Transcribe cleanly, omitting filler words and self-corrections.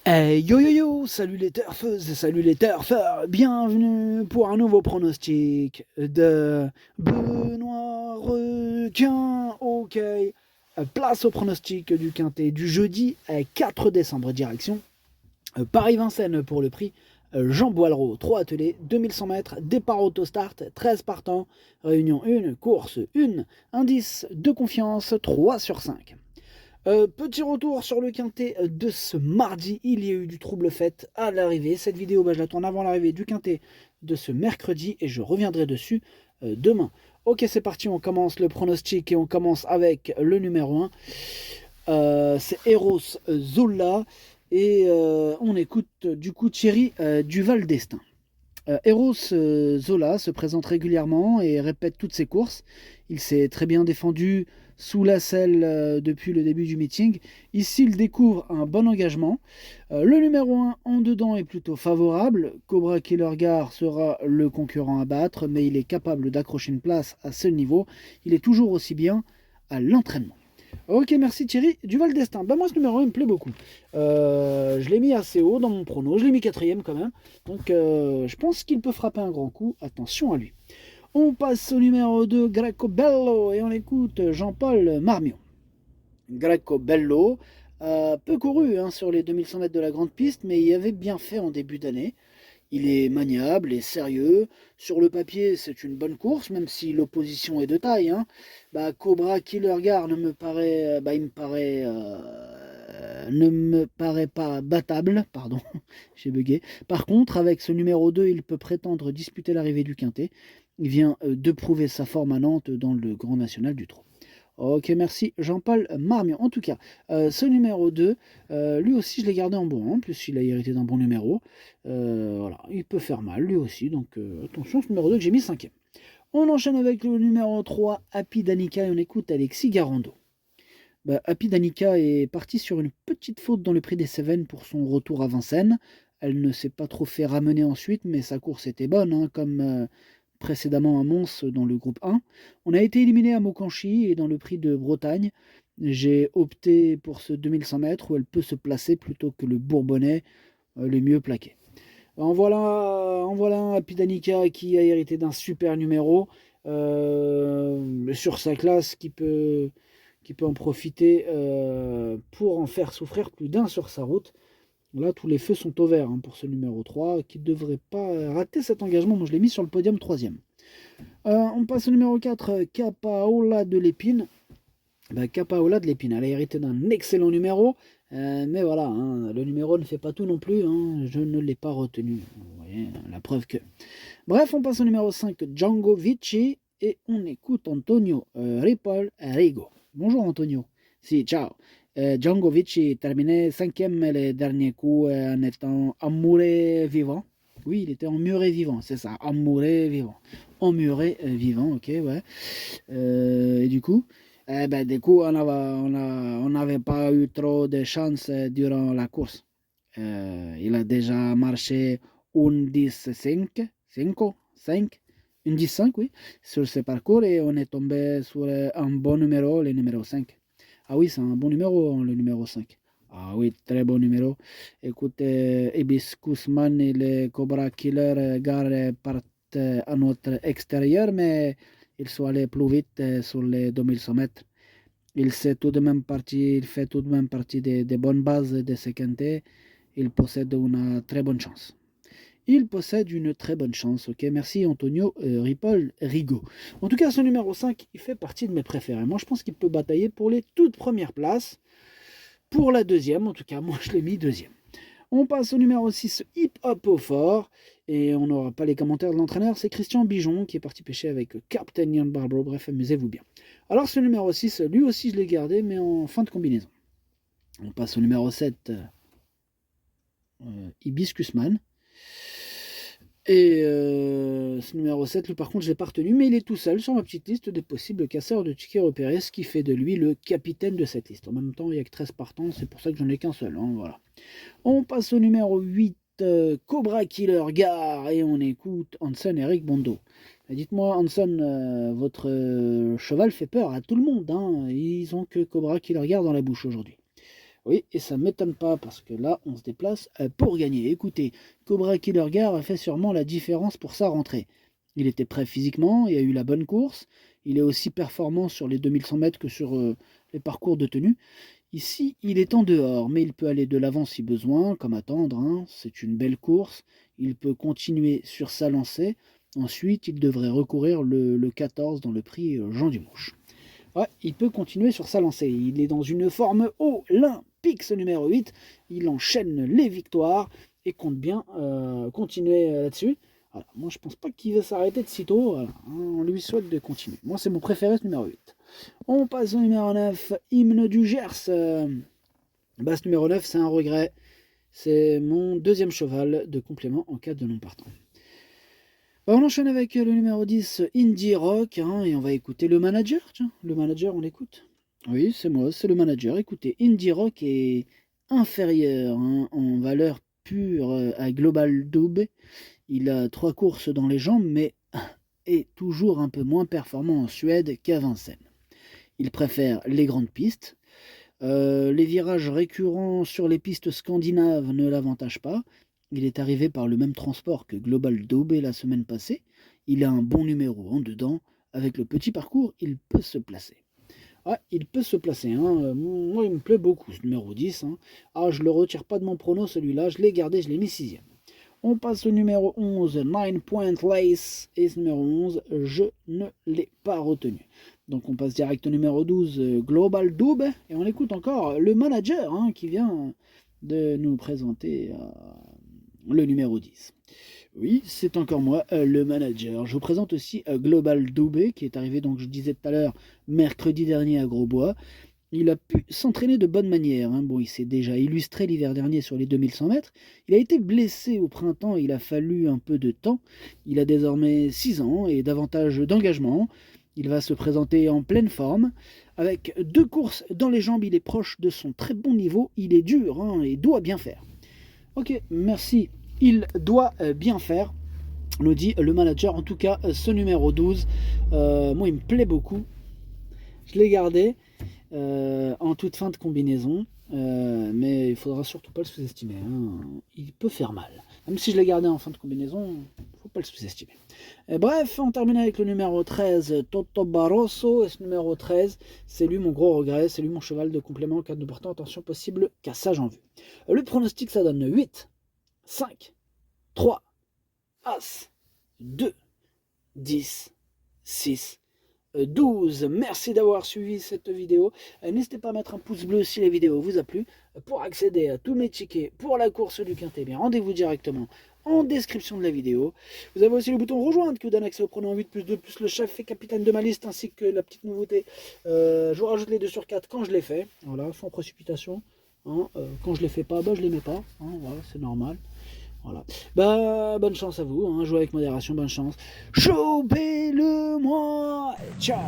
Hey yo yo yo, salut les turfeuses et salut les turfeurs, bienvenue pour un nouveau pronostic de Benoît Requin. Ok, place au pronostic du quintet du jeudi 4 décembre, direction Paris-Vincennes pour le prix Jean Boileau, 3 attelés, 2100 mètres, départ auto-start, 13 partants, réunion 1, course 1, indice de confiance 3 sur 5. Petit retour sur le quintet de ce mardi. Il y a eu du trouble fait à l'arrivée. Cette vidéo, je la tourne avant l'arrivée du quintet de ce mercredi et je reviendrai dessus demain. Ok, c'est parti. On commence le pronostic et on commence avec le numéro 1. C'est Eros Zola. Et on écoute du coup Thierry Duval d'Estaing. Eros Zola se présente régulièrement et répète toutes ses courses. Il s'est très bien défendu sous la selle depuis le début du meeting. Ici, il découvre un bon engagement. Le numéro 1 en dedans est plutôt favorable. Cobra Killer Gar sera le concurrent à battre, mais il est capable d'accrocher une place à ce niveau. Il est toujours aussi bien à l'entraînement. Ok, merci Thierry. Duval d'Estaing. Moi, ce numéro 1 me plaît beaucoup. Je l'ai mis assez haut dans mon prono. Je l'ai mis quatrième quand même. Donc, je pense qu'il peut frapper un grand coup. Attention à lui. On passe au numéro 2, Greco Bello. Et on écoute Jean-Paul Marmion. Greco Bello, peu couru sur les 2100 mètres de la grande piste, mais il avait bien fait en début d'année. Il est maniable et sérieux. Sur le papier, c'est une bonne course, même si l'opposition est de taille. Cobra Killer Gar ne me paraît, ne me paraît pas battable. Pardon, j'ai bugué. Par contre, avec ce numéro 2, il peut prétendre disputer l'arrivée du quintet. Il vient de prouver sa forme à Nantes dans le Grand National du Trot. Ok, merci Jean-Paul Marmion. En tout cas, ce numéro 2, lui aussi je l'ai gardé en bon. En plus, il a hérité d'un bon numéro. Voilà, il peut faire mal lui aussi. Donc attention, ce numéro 2 que j'ai mis cinquième. On enchaîne avec le numéro 3, Happy Danica, et on écoute Alexis Garando. Happy Danica est parti sur une petite faute dans le prix des Cévennes pour son retour à Vincennes. Elle ne s'est pas trop fait ramener ensuite, mais sa course était bonne, comme précédemment à Mons dans le groupe 1. On a été éliminé à Mokanchy et dans le prix de Bretagne. J'ai opté pour ce 2100 mètres où elle peut se placer plutôt que le Bourbonnais le mieux plaqué. En voilà un Happy Danica qui a hérité d'un super numéro sur sa classe qui peut en profiter pour en faire souffrir plus d'un sur sa route. Là, tous les feux sont au vert pour ce numéro 3 qui ne devrait pas rater cet engagement. Moi, je l'ai mis sur le podium troisième. On passe au numéro 4, Capaola de l'Épine. Capaola de l'Épine, elle a hérité d'un excellent numéro. Mais voilà, le numéro ne fait pas tout non plus. Je ne l'ai pas retenu. Vous voyez, la preuve que. Bref, on passe au numéro 5, Django Vici. Et on écoute Antonio Ripoll Rigo. Bonjour Antonio. Si, ciao. Django Vici terminait cinquième les derniers coups en étant amouré vivant. Oui, il était emmuré vivant, c'est ça, amouré vivant. Emmuré vivant, ok, ouais. Et du coup, on n'avait pas eu trop de chance durant la course. Il a déjà marché un 10-5, 5, une 10-5, oui, sur ce parcours et on est tombé sur un bon numéro, le numéro 5. Ah oui, c'est un bon numéro, le numéro 5. Ah oui, très bon numéro. Écoutez, Hibiscus Man et le Cobra Killer Gar partent à notre extérieur, mais ils sont allés plus vite sur les 2100 mètres. Il fait tout de même partie des bonnes bases de ce quintet. Il possède une très bonne chance. Il possède une très bonne chance. Ok, merci Antonio Ripoll Rigo. En tout cas, ce numéro 5, il fait partie de mes préférés. Moi, je pense qu'il peut batailler pour les toutes premières places. Pour la deuxième, en tout cas, moi, je l'ai mis deuxième. On passe au numéro 6, Hip Hop au fort. Et on n'aura pas les commentaires de l'entraîneur. C'est Christian Bijon qui est parti pêcher avec Captain Ian Barbaro. Bref, amusez-vous bien. Alors, ce numéro 6, lui aussi, je l'ai gardé, mais en fin de combinaison. On passe au numéro 7, Hibiscus Man. Et ce numéro 7, lui par contre, je ne l'ai pas retenu, mais il est tout seul sur ma petite liste des possibles casseurs de tickets repérés, ce qui fait de lui le capitaine de cette liste. En même temps, il n'y a que 13 partants, c'est pour ça que j'en ai qu'un seul. Voilà. On passe au numéro 8, Cobra Killer Gar, et on écoute Hansen et Eric Bondo. Dites-moi, Hansen, votre cheval fait peur à tout le monde. Ils ont que Cobra Killer Gar dans la bouche aujourd'hui. Oui, et ça ne m'étonne pas, parce que là, on se déplace pour gagner. Écoutez, Cobra Killer Gar a fait sûrement la différence pour sa rentrée. Il était prêt physiquement, il a eu la bonne course, il est aussi performant sur les 2100 mètres que sur les parcours de tenue. Ici, il est en dehors, mais il peut aller de l'avant si besoin, comme attendre, hein. C'est une belle course, il peut continuer sur sa lancée. Ensuite, il devrait recourir le 14 dans le prix Jean Dumouche. Ouais, il peut continuer sur sa lancée. Il est dans une forme olympique, ce numéro 8. Il enchaîne les victoires et compte bien continuer là-dessus. Voilà. Moi, je pense pas qu'il va s'arrêter de sitôt. Voilà. On lui souhaite de continuer. Moi, c'est mon préféré, ce numéro 8. On passe au numéro 9, Hymne du Gers. Ce numéro 9, c'est un regret. C'est mon deuxième cheval de complément en cas de non partant. On enchaîne avec le numéro 10, Indie Rock, hein, et on va écouter le manager. Tiens, le manager, on l'écoute. Oui, c'est moi, c'est le manager. Écoutez, Indie Rock est inférieur, hein, en valeur pure à Global Dube. Il a 3 courses dans les jambes, mais est toujours un peu moins performant en Suède qu'à Vincennes. Il préfère les grandes pistes. Les virages récurrents sur les pistes scandinaves ne l'avantagent pas. Il est arrivé par le même transport que Global Daube la semaine passée. Il a un bon numéro en dedans. Avec le petit parcours, il peut se placer. Ouais, il peut se placer. Hein. Moi, il me plaît beaucoup, ce numéro 10. Hein. Ah, je ne le retire pas de mon prono, celui-là. Je l'ai gardé, je l'ai mis 6e. On passe au numéro 11, 9 Point Lace. Et ce numéro 11, je ne l'ai pas retenu. Donc on passe direct au numéro 12, Global Dube. Et on écoute encore le manager, hein, qui vient de nous présenter le numéro 10. Oui, c'est encore moi, le manager. Je vous présente aussi Global Dube, qui est arrivé, donc je disais tout à l'heure, mercredi dernier à Grosbois. Il a pu s'entraîner de bonne manière. Hein. Bon, il s'est déjà illustré l'hiver dernier sur les 2100 mètres. Il a été blessé au printemps, il a fallu un peu de temps. Il a désormais 6 ans et davantage d'engagement. Il va se présenter en pleine forme. Avec 2 courses dans les jambes, il est proche de son très bon niveau. Il est dur, hein, et doit bien faire. Ok, merci. Il doit bien faire, nous dit le manager. En tout cas, ce numéro 12, moi, il me plaît beaucoup. Je l'ai gardé en toute fin de combinaison. Mais il faudra surtout pas le sous-estimer. Hein. Il peut faire mal. Même si je l'ai gardé en fin de combinaison, il ne faut pas le sous-estimer. Bref, on termine avec le numéro 13, Toto Barroso. Et ce numéro 13, c'est lui mon gros regret. C'est lui mon cheval de complément en cas de portant. Attention, possible cassage en vue. Le pronostic, ça donne 8, 5, 3, As, 2, 10, 6, 12. Merci d'avoir suivi cette vidéo. N'hésitez pas à mettre un pouce bleu si la vidéo vous a plu. Pour accéder à tous mes tickets pour la course du Quintet, rendez-vous directement en description de la vidéo. Vous avez aussi le bouton rejoindre qui vous donne accès au pronom 8 plus 2 plus le chef et capitaine de ma liste, ainsi que la petite nouveauté. Je vous rajoute les 2 sur 4 quand je les fais. Voilà, sans précipitation. Hein. Quand je les fais pas, je les mets pas. Hein. Voilà, c'est normal. Voilà. Bonne chance à vous, hein, jouez avec modération, bonne chance. Chopez-le-moi. Ciao.